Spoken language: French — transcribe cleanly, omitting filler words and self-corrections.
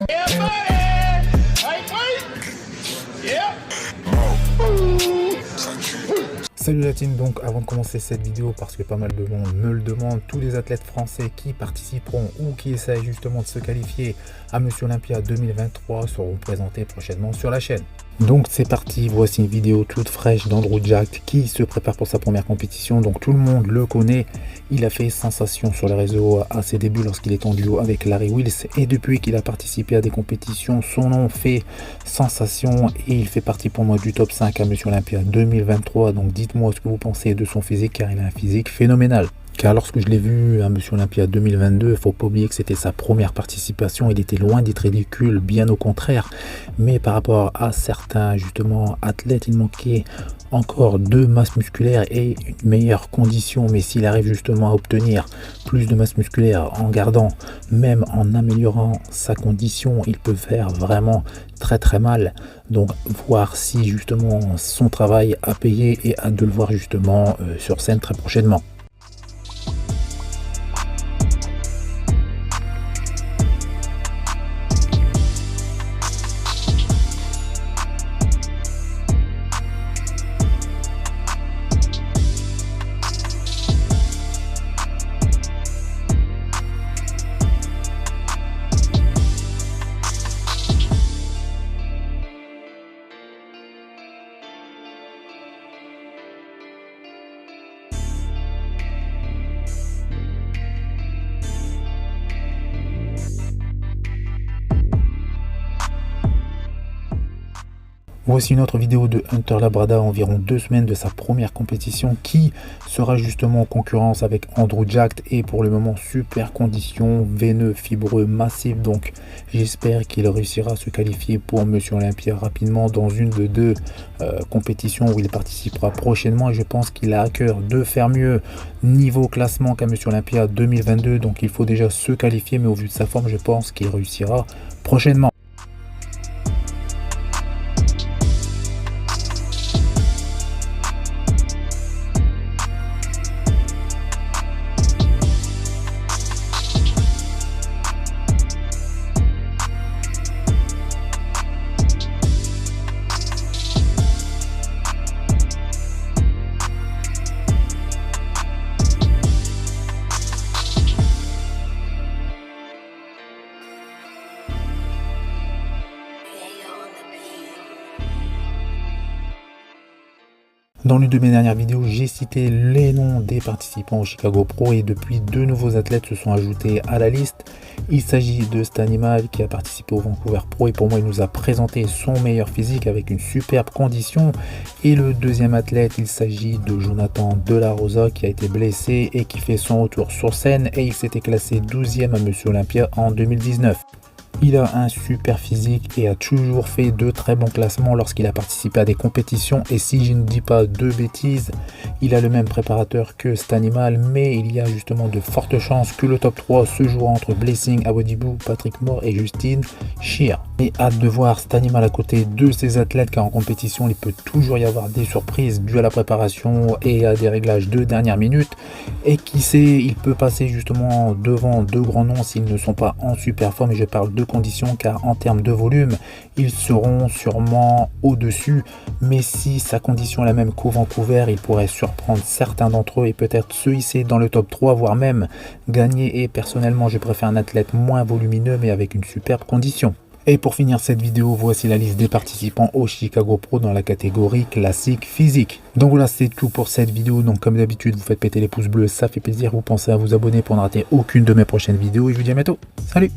Yeah, buddy. Hey, wait. Yeah. Salut la team, donc avant de commencer cette vidéo, parce que pas mal de monde me le demande, tous les athlètes français qui participeront ou qui essayent justement de se qualifier à Monsieur Olympia 2023 seront présentés prochainement sur la chaîne. Donc c'est parti, voici une vidéo toute fraîche d'Andrew Jacked qui se prépare pour sa première compétition. Donc tout le monde le connaît, il a fait sensation sur les réseaux à ses débuts lorsqu'il est en duo avec Larry Wheels, et depuis qu'il a participé à des compétitions, son nom fait sensation et il fait partie pour moi du top 5 à Monsieur Olympia 2023. Donc dites-moi ce que vous pensez de son physique, car il a un physique phénoménal. Car lorsque je l'ai vu à Monsieur Olympia 2022, il ne faut pas oublier que c'était sa première participation, il était loin d'être ridicule, bien au contraire. Mais par rapport à certains justement athlètes, il manquait encore de masse musculaire et une meilleure condition. Mais s'il arrive justement à obtenir plus de masse musculaire en gardant, même en améliorant sa condition, il peut faire vraiment très mal. Donc voir si justement son travail a payé et hâte de le voir justement sur scène très prochainement. Voici une autre vidéo de Hunter Labrada, environ 2 semaines de sa première compétition, qui sera justement en concurrence avec Andrew Jacked, et pour le moment super condition, veineux, fibreux, massif. Donc j'espère qu'il réussira à se qualifier pour Monsieur Olympia rapidement dans une de deux compétitions où il participera prochainement, et je pense qu'il a à cœur de faire mieux niveau classement qu'à Monsieur Olympia 2022. Donc il faut déjà se qualifier, mais au vu de sa forme, je pense qu'il réussira prochainement. Dans l'une de mes dernières vidéos, j'ai cité les noms des participants au Chicago Pro, et depuis 2 nouveaux athlètes se sont ajoutés à la liste. Il s'agit de Stanimal qui a participé au Vancouver Pro, et pour moi il nous a présenté son meilleur physique avec une superbe condition. Et le deuxième athlète, il s'agit de Jonathan De La Rosa qui a été blessé et qui fait son retour sur scène, et il s'était classé 12e à Monsieur Olympia en 2019. Il a un super physique et a toujours fait de très bons classements lorsqu'il a participé à des compétitions, et si je ne dis pas de bêtises, il a le même préparateur que Stanimal, mais il y a justement de fortes chances que le top 3 se jouera entre Blessing Awodibu, Patrick Moore et Justine Shear. Et hâte de voir Stanimal à côté de ces athlètes, car en compétition il peut toujours y avoir des surprises dues à la préparation et à des réglages de dernière minute, et qui sait, il peut passer justement devant de grands noms s'ils ne sont pas en super forme, et je parle de conditions, car en termes de volume ils seront sûrement au-dessus, mais si sa condition est la même qu'au Vancouver, il pourrait surprendre certains d'entre eux et peut-être se hisser dans le top 3, voire même gagner. Et personnellement je préfère un athlète moins volumineux mais avec une superbe condition. Et pour finir cette vidéo, voici la liste des participants au Chicago Pro dans la catégorie classique physique. Donc voilà, c'est tout pour cette vidéo. Donc comme d'habitude, vous faites péter les pouces bleus, ça fait plaisir. Vous pensez à vous abonner pour ne rater aucune de mes prochaines vidéos, et je vous dis à bientôt. Salut!